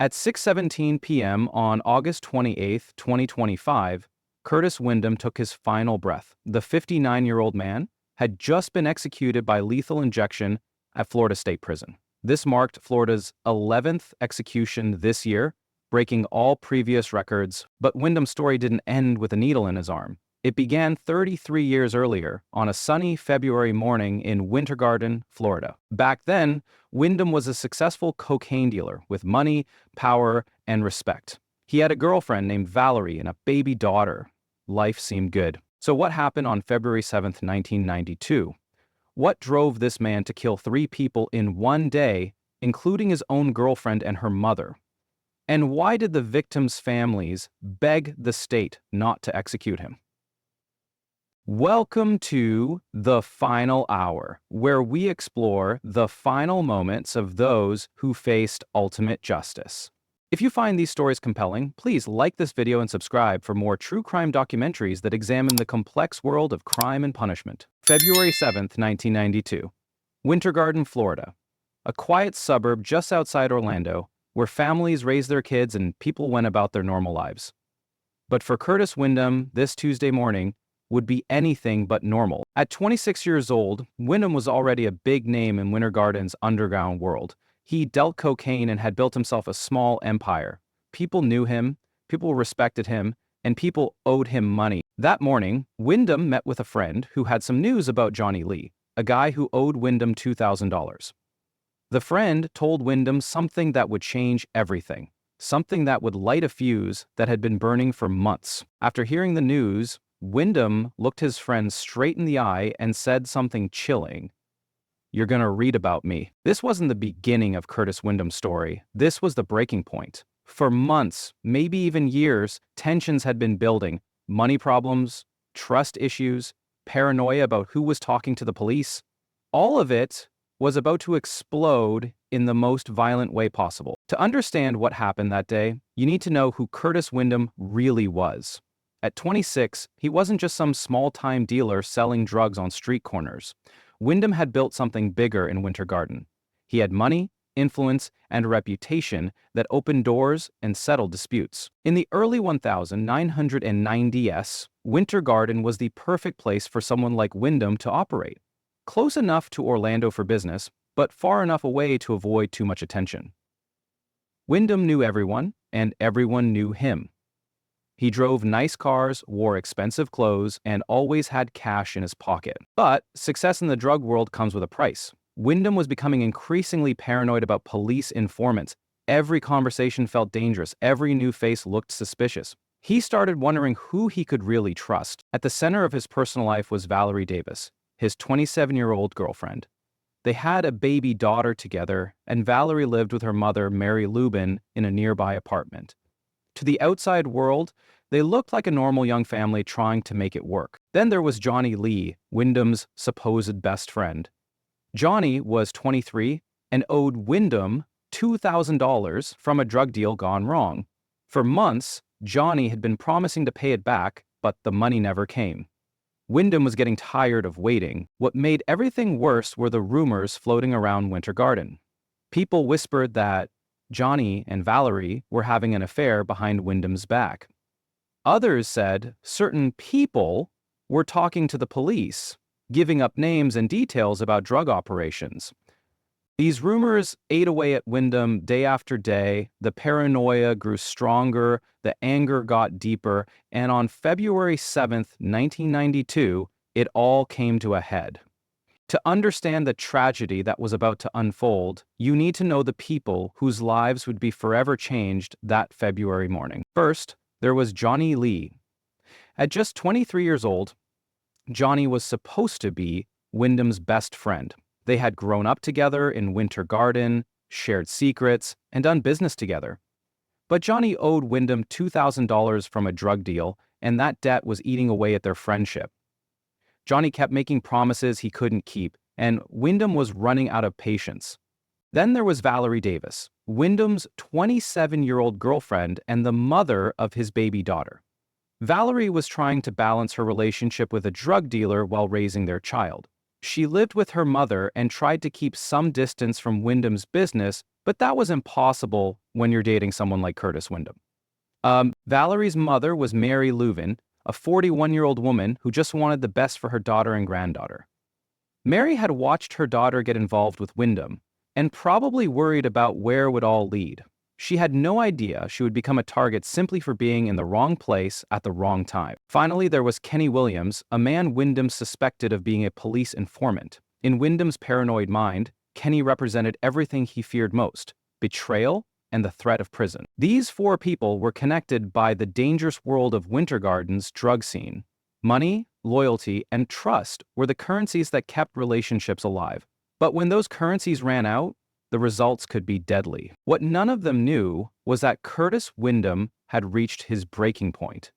At 6:17 p.m. on August 28, 2025, Curtis Windom took his final breath. The 59-year-old man had just been executed by lethal injection at Florida State Prison. This marked Florida's 11th execution this year, breaking all previous records. But Windom's story didn't end with a needle in his arm. It began 33 years earlier on a sunny February morning in Winter Garden, Florida. Back then, Windom was a successful cocaine dealer with money, power, and respect. He had a girlfriend named Valerie and a baby daughter. Life seemed good. So what happened on February 7th, 1992? What drove this man to kill 3 people in one day, including his own girlfriend and her mother? And why did the victims' families beg the state not to execute him? Welcome to The Final Hour, where we explore the final moments of those who faced ultimate justice. If you find these stories compelling, please like this video and subscribe for more true crime documentaries that examine the complex world of crime and punishment. February 7th, 1992. Winter Garden, Florida. A quiet suburb just outside Orlando, where families raised their kids and people went about their normal lives. But for Curtis Windom, this Tuesday morning would be anything but normal. At 26 years old, Windom was already a big name in Winter Garden's underground world. He dealt cocaine and had built himself a small empire. People knew him, people respected him, and people owed him money. That morning, Windom met with a friend who had some news about Johnny Lee, a guy who owed Windom $2,000. The friend told Windom something that would change everything, something that would light a fuse that had been burning for months. After hearing the news, Windom looked his friend straight in the eye and said something chilling. "You're gonna read about me." This wasn't the beginning of Curtis Windom's story. This was the breaking point. For months, maybe even years, tensions had been building. Money problems, trust issues, paranoia about who was talking to the police. All of it was about to explode in the most violent way possible. To understand what happened that day, you need to know who Curtis Windom really was. At 26, he wasn't just some small-time dealer selling drugs on street corners. Windom had built something bigger in Winter Garden. He had money, influence, and a reputation that opened doors and settled disputes. In the early 1990s, Winter Garden was the perfect place for someone like Windom to operate. Close enough to Orlando for business, but far enough away to avoid too much attention. Windom knew everyone, and everyone knew him. He drove nice cars, wore expensive clothes, and always had cash in his pocket. But success in the drug world comes with a price. Windom was becoming increasingly paranoid about police informants. Every conversation felt dangerous. Every new face looked suspicious. He started wondering who he could really trust. At the center of his personal life was Valerie Davis, his 27-year-old girlfriend. They had a baby daughter together, and Valerie lived with her mother, Mary Lubin, in a nearby apartment. To the outside world, they looked like a normal young family trying to make it work. Then there was Johnny Lee, Windom's supposed best friend. Johnny was 23 and owed Windom $2,000 from a drug deal gone wrong. For months, Johnny had been promising to pay it back, but the money never came. Windom was getting tired of waiting. What made everything worse were the rumors floating around Winter Garden. People whispered that Johnny and Valerie were having an affair behind Windom's back. Others said certain people were talking to the police, giving up names and details about drug operations. These rumors ate away at Windom day after day. The paranoia grew stronger, the anger got deeper, and on February 7th, 1992, it all came to a head. To understand the tragedy that was about to unfold, you need to know the people whose lives would be forever changed that February morning. First, there was Johnny Lee. At just 23 years old, Johnny was supposed to be Windom's best friend. They had grown up together in Winter Garden, shared secrets, and done business together. But Johnny owed Windom $2,000 from a drug deal, and that debt was eating away at their friendship. Johnny kept making promises he couldn't keep, and Windom was running out of patience. Then there was Valerie Davis, Windom's 27-year-old girlfriend and the mother of his baby daughter. Valerie was trying to balance her relationship with a drug dealer while raising their child. She lived with her mother and tried to keep some distance from Windom's business, but that was impossible when you're dating someone like Curtis Windom. Valerie's mother was Mary Leuven, a 41-year-old woman who just wanted the best for her daughter and granddaughter. Mary had watched her daughter get involved with Windom and probably worried about where it would all lead. She had no idea she would become a target simply for being in the wrong place at the wrong time. Finally, there was Kenny Williams, a man Windom suspected of being a police informant. In Windom's paranoid mind, Kenny represented everything he feared most: betrayal and the threat of prison. These four people were connected by the dangerous world of Winter Garden's drug scene. Money, loyalty, and trust were the currencies that kept relationships alive. But when those currencies ran out, the results could be deadly. What none of them knew was that Curtis Windom had reached his breaking point.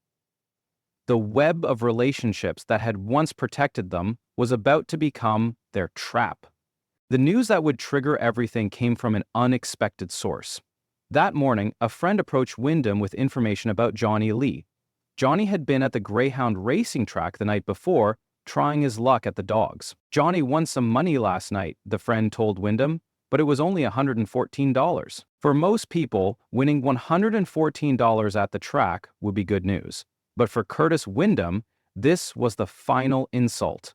The web of relationships that had once protected them was about to become their trap. The news that would trigger everything came from an unexpected source. That morning, a friend approached Windom with information about Johnny Lee. Johnny had been at the Greyhound racing track the night before, trying his luck at the dogs. Johnny won some money last night, the friend told Windom, but it was only $114. For most people, winning $114 at the track would be good news. But for Curtis Windom, this was the final insult.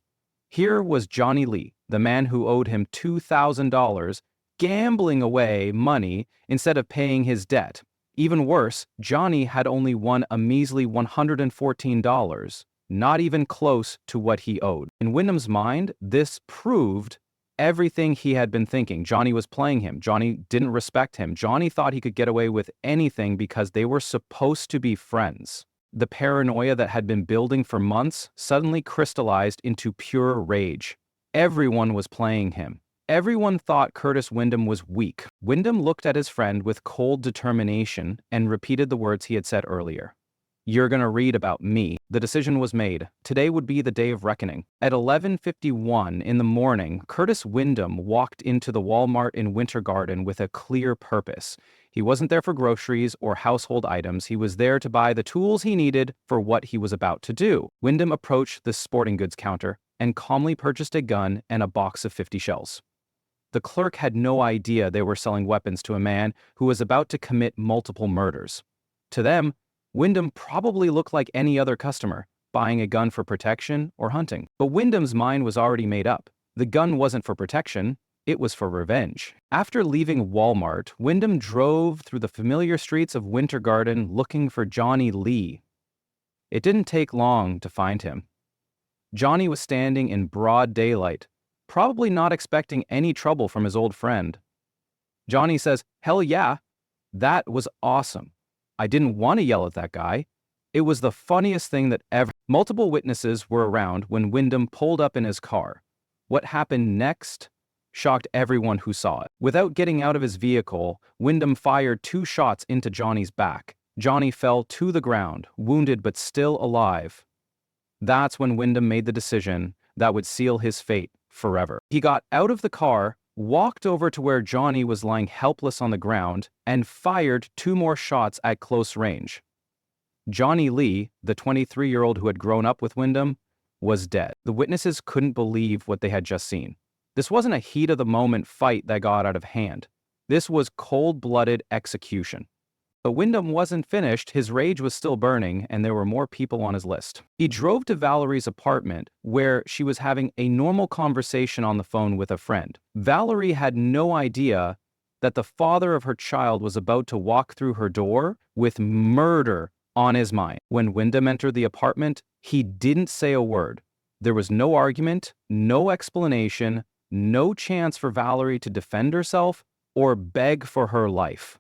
Here was Johnny Lee, the man who owed him $2,000, gambling away money instead of paying his debt. Even worse, Johnny had only won a measly $114, not even close to what he owed. In Windom's mind, this proved everything he had been thinking. Johnny was playing him. Johnny didn't respect him. Johnny thought he could get away with anything because they were supposed to be friends. The paranoia that had been building for months suddenly crystallized into pure rage. Everyone was playing him. Everyone thought Curtis Windom was weak. Windom looked at his friend with cold determination and repeated the words he had said earlier. "You're gonna read about me." The decision was made. Today would be the day of reckoning. At 11:51 in the morning, Curtis Windom walked into the Walmart in Winter Garden with a clear purpose. He wasn't there for groceries or household items. He was there to buy the tools he needed for what he was about to do. Windom approached the sporting goods counter and calmly purchased a gun and a box of 50 shells. The clerk had no idea they were selling weapons to a man who was about to commit multiple murders. To them, Windom probably looked like any other customer, buying a gun for protection or hunting. But Windom's mind was already made up. The gun wasn't for protection, it was for revenge. After leaving Walmart, Windom drove through the familiar streets of Winter Garden looking for Johnny Lee. It didn't take long to find him. Johnny was standing in broad daylight, probably not expecting any trouble from his old friend. Johnny says, "Hell yeah, that was awesome. I didn't want to yell at that guy. It was the funniest thing that ever." Multiple witnesses were around when Windom pulled up in his car. What happened next shocked everyone who saw it. Without getting out of his vehicle, Windom fired 2 shots into Johnny's back. Johnny fell to the ground, wounded but still alive. That's when Windom made the decision that would seal his fate forever. He got out of the car, walked over to where Johnny was lying helpless on the ground, and fired 2 more shots at close range. Johnny Lee, the 23-year-old who had grown up with Windom, was dead. The witnesses couldn't believe what they had just seen. This wasn't a heat-of-the-moment fight that got out of hand. This was cold-blooded execution. But Windom wasn't finished. His rage was still burning, and there were more people on his list. He drove to Valerie's apartment, where she was having a normal conversation on the phone with a friend. Valerie had no idea that the father of her child was about to walk through her door with murder on his mind. When Windom entered the apartment, he didn't say a word. There was no argument, no explanation, no chance for Valerie to defend herself or beg for her life.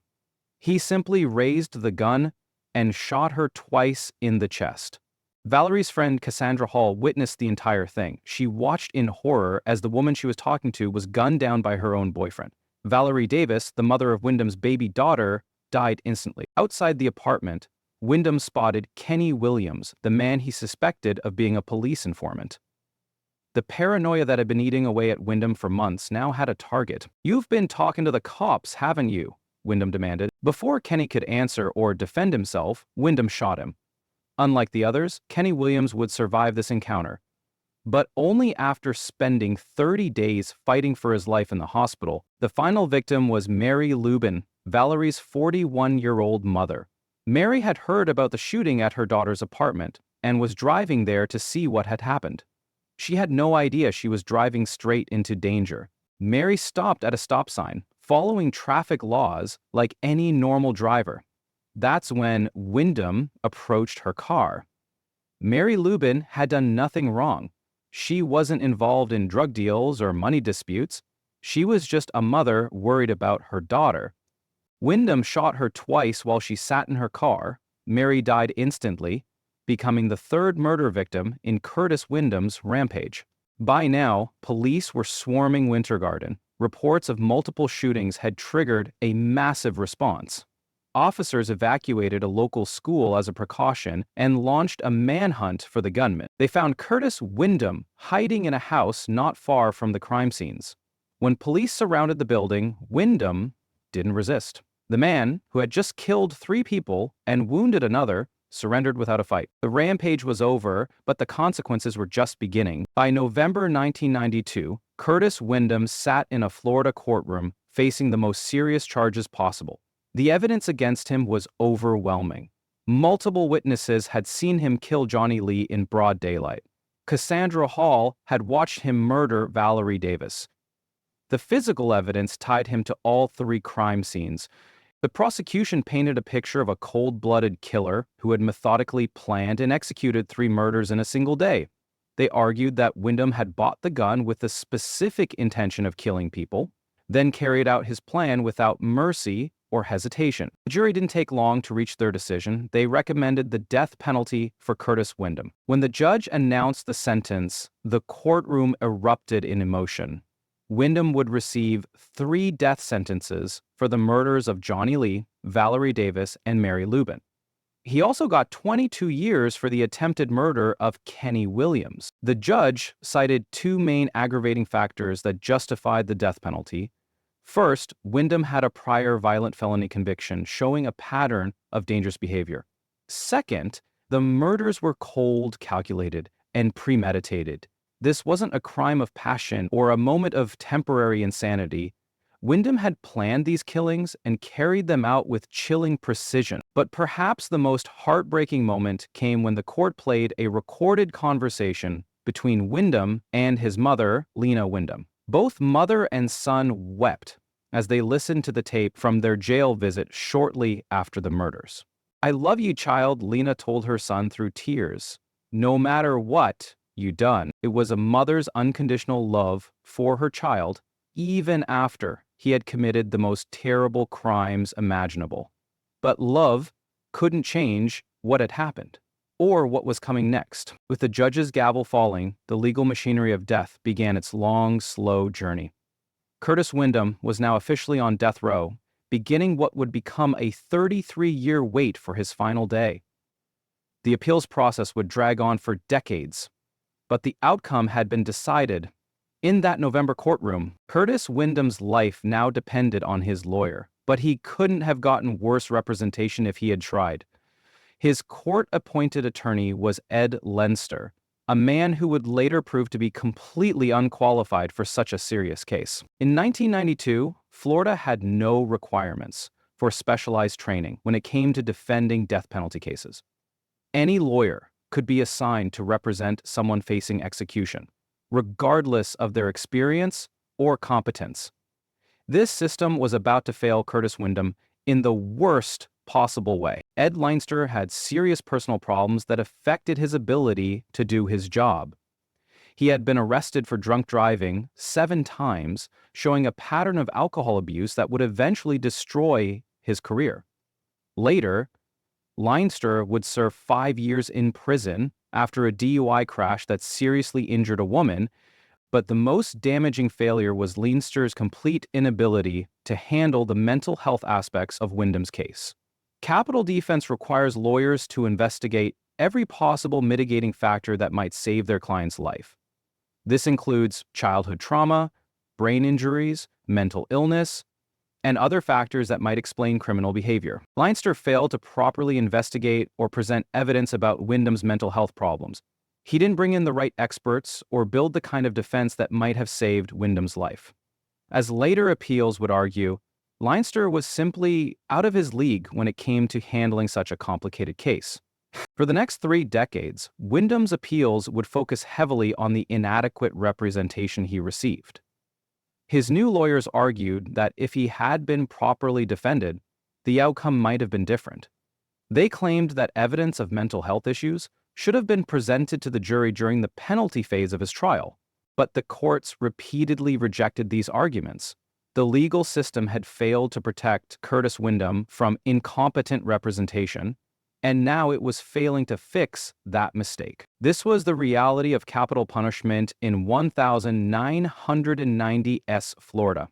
He simply raised the gun and shot her twice in the chest. Valerie's friend Cassandra Hall witnessed the entire thing. She watched in horror as the woman she was talking to was gunned down by her own boyfriend. Valerie Davis, the mother of Windom's baby daughter, died instantly. Outside the apartment, Windom spotted Kenny Williams, the man he suspected of being a police informant. The paranoia that had been eating away at Windom for months now had a target. "You've been talking to the cops, haven't you?" Windom demanded. Before Kenny could answer or defend himself, Windom shot him. Unlike the others, Kenny Williams would survive this encounter, but only after spending 30 days fighting for his life in the hospital. The final victim was Mary Leuven, Valerie's 41-year-old mother. Mary had heard about the shooting at her daughter's apartment and was driving there to see what had happened. She had no idea she was driving straight into danger. Mary stopped at a stop sign, following traffic laws like any normal driver. That's when Windom approached her car. Mary Lubin had done nothing wrong. She wasn't involved in drug deals or money disputes. She was just a mother worried about her daughter. Windom shot her twice while she sat in her car. Mary died instantly, becoming the third murder victim in Curtis Windom's rampage. By now, police were swarming Winter Garden. Reports of multiple shootings had triggered a massive response. Officers evacuated a local school as a precaution and launched a manhunt for the gunman. They found Curtis Windom hiding in a house not far from the crime scenes. When police surrounded the building, Windom didn't resist. The man, who had just killed 3 people and wounded another, surrendered without a fight. The rampage was over, but the consequences were just beginning. By November 1992, Curtis Windom sat in a Florida courtroom facing the most serious charges possible. The evidence against him was overwhelming. Multiple witnesses had seen him kill Johnny Lee in broad daylight. Cassandra Hall had watched him murder Valerie Davis. The physical evidence tied him to all 3 crime scenes. The prosecution painted a picture of a cold-blooded killer who had methodically planned and executed 3 murders in a single day. They argued that Windom had bought the gun with the specific intention of killing people, then carried out his plan without mercy or hesitation. The jury didn't take long to reach their decision. They recommended the death penalty for Curtis Windom. When the judge announced the sentence, the courtroom erupted in emotion. Windom would receive 3 death sentences for the murders of Johnny Lee, Valerie Davis, and Mary Lubin. He also got 22 years for the attempted murder of Kenny Williams. The judge cited 2 main aggravating factors that justified the death penalty. First, Windom had a prior violent felony conviction showing a pattern of dangerous behavior. Second, the murders were cold, calculated, and premeditated. This wasn't a crime of passion or a moment of temporary insanity. Windom had planned these killings and carried them out with chilling precision. But perhaps the most heartbreaking moment came when the court played a recorded conversation between Windom and his mother, Lena Windom. Both mother and son wept as they listened to the tape from their jail visit shortly after the murders. "I love you, child," Lena told her son through tears. "No matter what you done." It was a mother's unconditional love for her child, even after he had committed the most terrible crimes imaginable. But love couldn't change what had happened, or what was coming next. With the judge's gavel falling, the legal machinery of death began its long, slow journey. Curtis Windom was now officially on death row, beginning what would become a 33-year wait for his final day. The appeals process would drag on for decades, but the outcome had been decided. In that November courtroom, Curtis Windom's life now depended on his lawyer, but he couldn't have gotten worse representation if he had tried. His court-appointed attorney was Ed Lenster, a man who would later prove to be completely unqualified for such a serious case. In 1992, Florida had no requirements for specialized training when it came to defending death penalty cases. Any lawyer could be assigned to represent someone facing execution, regardless of their experience or competence. This system was about to fail Curtis Windom in the worst possible way. Ed Leinster had serious personal problems that affected his ability to do his job. He had been arrested for drunk driving 7 times, showing a pattern of alcohol abuse that would eventually destroy his career. Later, Leinster would serve 5 years in prison after a DUI crash that seriously injured a woman, but the most damaging failure was Leinster's complete inability to handle the mental health aspects of Windom's case. Capital defense requires lawyers to investigate every possible mitigating factor that might save their client's life. This includes childhood trauma, brain injuries, mental illness, and other factors that might explain criminal behavior. Leinster failed to properly investigate or present evidence about Windom's mental health problems. He didn't bring in the right experts or build the kind of defense that might have saved Windom's life. As later appeals would argue, Leinster was simply out of his league when it came to handling such a complicated case. For the next 3 decades, Windom's appeals would focus heavily on the inadequate representation he received. His new lawyers argued that if he had been properly defended, the outcome might have been different. They claimed that evidence of mental health issues should have been presented to the jury during the penalty phase of his trial, but the courts repeatedly rejected these arguments. The legal system had failed to protect Curtis Windom from incompetent representation, and now it was failing to fix that mistake. This was the reality of capital punishment in 1990 Florida,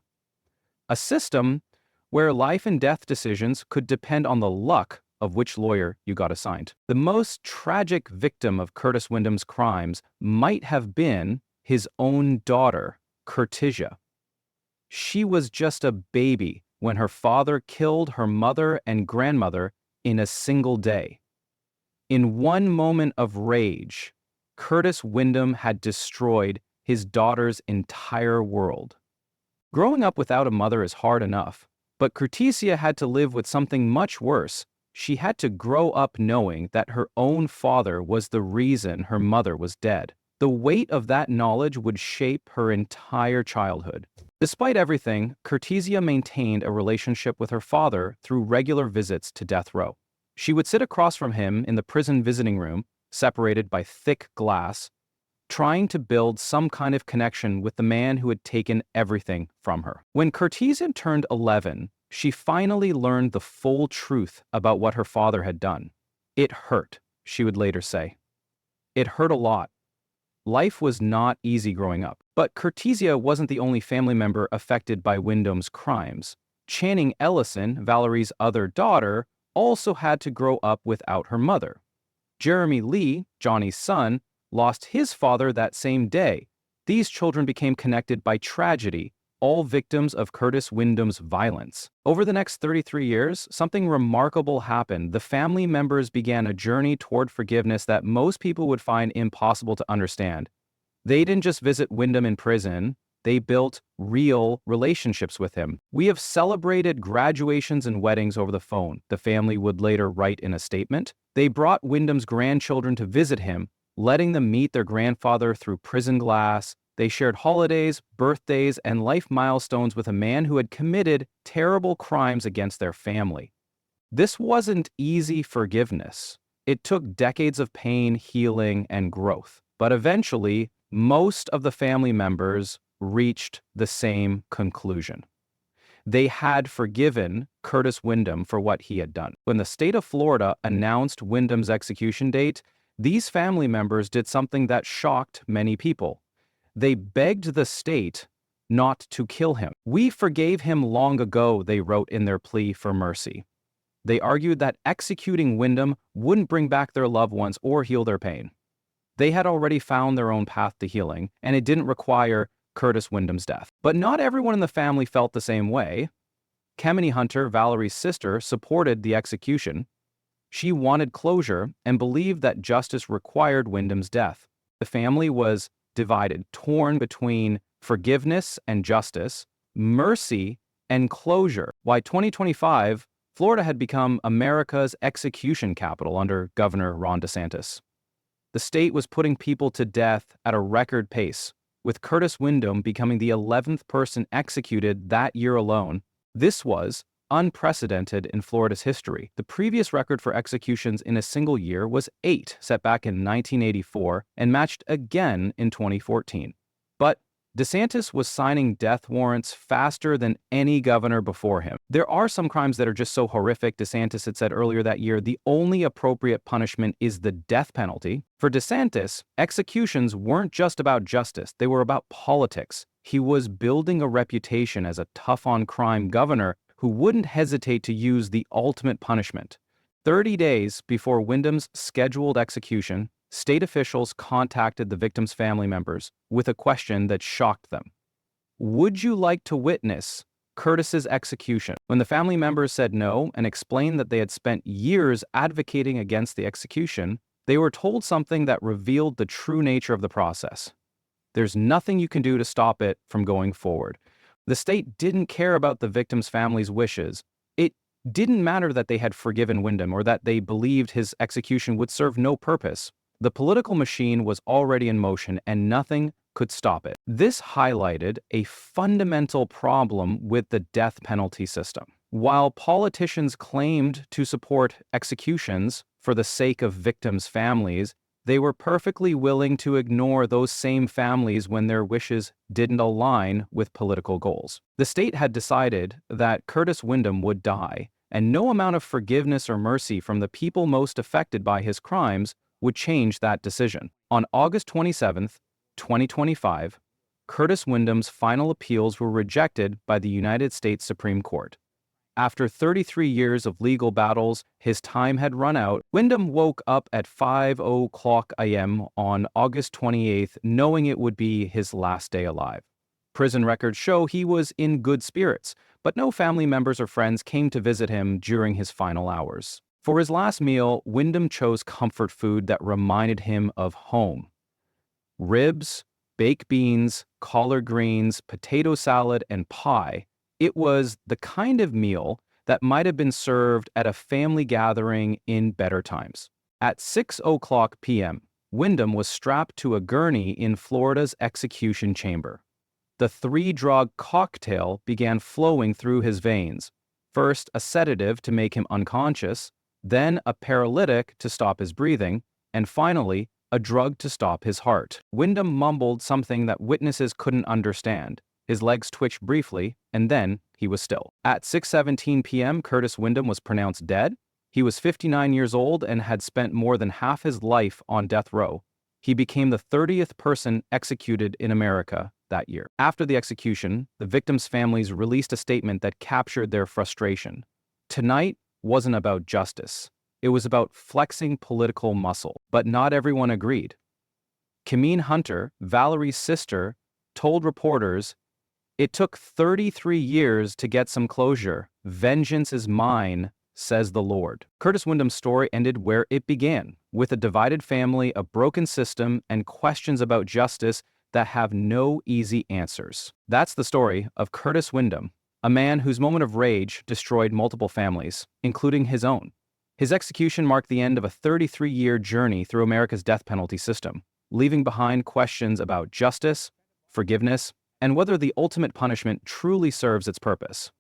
a system where life and death decisions could depend on the luck of which lawyer you got assigned. The most tragic victim of Curtis Windom's crimes might have been his own daughter, Curtisia. She was just a baby when her father killed her mother and grandmother in a single day. In one moment of rage, Curtis Windom had destroyed his daughter's entire world. Growing up without a mother is hard enough, but Curtisia had to live with something much worse. She had to grow up knowing that her own father was the reason her mother was dead. The weight of that knowledge would shape her entire childhood. Despite everything, Curtisia maintained a relationship with her father through regular visits to death row. She would sit across from him in the prison visiting room, separated by thick glass, trying to build some kind of connection with the man who had taken everything from her. When Curtisia turned 11, she finally learned the full truth about what her father had done. It hurt, she would later say. It hurt a lot. Life was not easy growing up. But Curtisia wasn't the only family member affected by Windom's crimes. Channing Ellison, Valerie's other daughter, also had to grow up without her mother. Jeremy Lee, Johnny's son, lost his father that same day. These children became connected by tragedy, all victims of Curtis Windom's violence. Over the next 33 years, something remarkable happened. The family members began a journey toward forgiveness that most people would find impossible to understand. They didn't just visit Windom in prison, they built real relationships with him. "We have celebrated graduations and weddings over the phone," the family would later write in a statement. They brought Windom's grandchildren to visit him, letting them meet their grandfather through prison glass. They shared holidays, birthdays, and life milestones with a man who had committed terrible crimes against their family. This wasn't easy forgiveness. It took decades of pain, healing, and growth. But eventually, most of the family members reached the same conclusion. They had forgiven Curtis Windom for what he had done. When the state of Florida announced Windom's execution date, these family members did something that shocked many people. They begged the state not to kill him. "We forgave him long ago," they wrote in their plea for mercy. They argued that executing Windom wouldn't bring back their loved ones or heal their pain. They had already found their own path to healing, and it didn't require Curtis Windom's death. But not everyone in the family felt the same way. Kemeny Hunter, Valerie's sister, supported the execution. She wanted closure and believed that justice required Windom's death. The family was divided, torn between forgiveness and justice, mercy and closure. By 2025, Florida had become America's execution capital under Governor Ron DeSantis. The state was putting people to death at a record pace, with Curtis Windom becoming the 11th person executed that year alone. This was unprecedented in Florida's history. The previous record for executions in a single year was 8, set back in 1984, and matched again in 2014. But DeSantis was signing death warrants faster than any governor before him. There are some crimes that are just so horrific, DeSantis had said earlier that year, the only appropriate punishment is the death penalty. For DeSantis, executions weren't just about justice, they were about politics. He was building a reputation as a tough-on-crime governor who wouldn't hesitate to use the ultimate punishment. 30 days before Windom's scheduled execution, state officials contacted the victim's family members with a question that shocked them. "Would you like to witness Curtis's execution?" When the family members said no and explained that they had spent years advocating against the execution, they were told something that revealed the true nature of the process. There's nothing you can do to stop it from going forward. The state didn't care about the victims' families' wishes. It didn't matter that they had forgiven Windom or that they believed his execution would serve no purpose. The political machine was already in motion and nothing could stop it. This highlighted a fundamental problem with the death penalty system. While politicians claimed to support executions for the sake of victims' families, they were perfectly willing to ignore those same families when their wishes didn't align with political goals. The state had decided that Curtis Windom would die, and no amount of forgiveness or mercy from the people most affected by his crimes would change that decision. On August 27, 2025, Curtis Windom's final appeals were rejected by the United States Supreme Court. After 33 years of legal battles, his time had run out. Windom woke up at 5:00 a.m. on August 28th, knowing it would be his last day alive. Prison records show he was in good spirits, but no family members or friends came to visit him during his final hours. For his last meal, Windom chose comfort food that reminded him of home. Ribs, baked beans, collard greens, potato salad, and pie. It was the kind of meal that might have been served at a family gathering in better times. At 6:00 p.m., Windom was strapped to a gurney in Florida's execution chamber. The three-drug cocktail began flowing through his veins. First, a sedative to make him unconscious, then a paralytic to stop his breathing, and finally, a drug to stop his heart. Windom mumbled something that witnesses couldn't understand. His legs twitched briefly, and then he was still. At 6:17 p.m., Curtis Windom was pronounced dead. He was 59 years old and had spent more than half his life on death row. He became the 30th person executed in America that year. After the execution, the victims' families released a statement that captured their frustration. Tonight wasn't about justice. It was about flexing political muscle. But not everyone agreed. Kimeen Hunter, Valerie's sister, told reporters, "It took 33 years to get some closure. Vengeance is mine, says the Lord." Curtis Windom's story ended where it began, with a divided family, a broken system, and questions about justice that have no easy answers. That's the story of Curtis Windom, a man whose moment of rage destroyed multiple families, including his own. His execution marked the end of a 33-year journey through America's death penalty system, leaving behind questions about justice, forgiveness, and whether the ultimate punishment truly serves its purpose.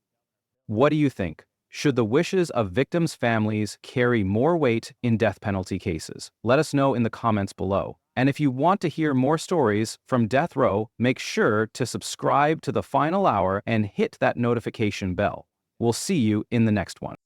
What do you think? Should the wishes of victims' families carry more weight in death penalty cases? Let us know in the comments below. And if you want to hear more stories from death row, make sure to subscribe to The Final Hour and hit that notification bell. We'll see you in the next one.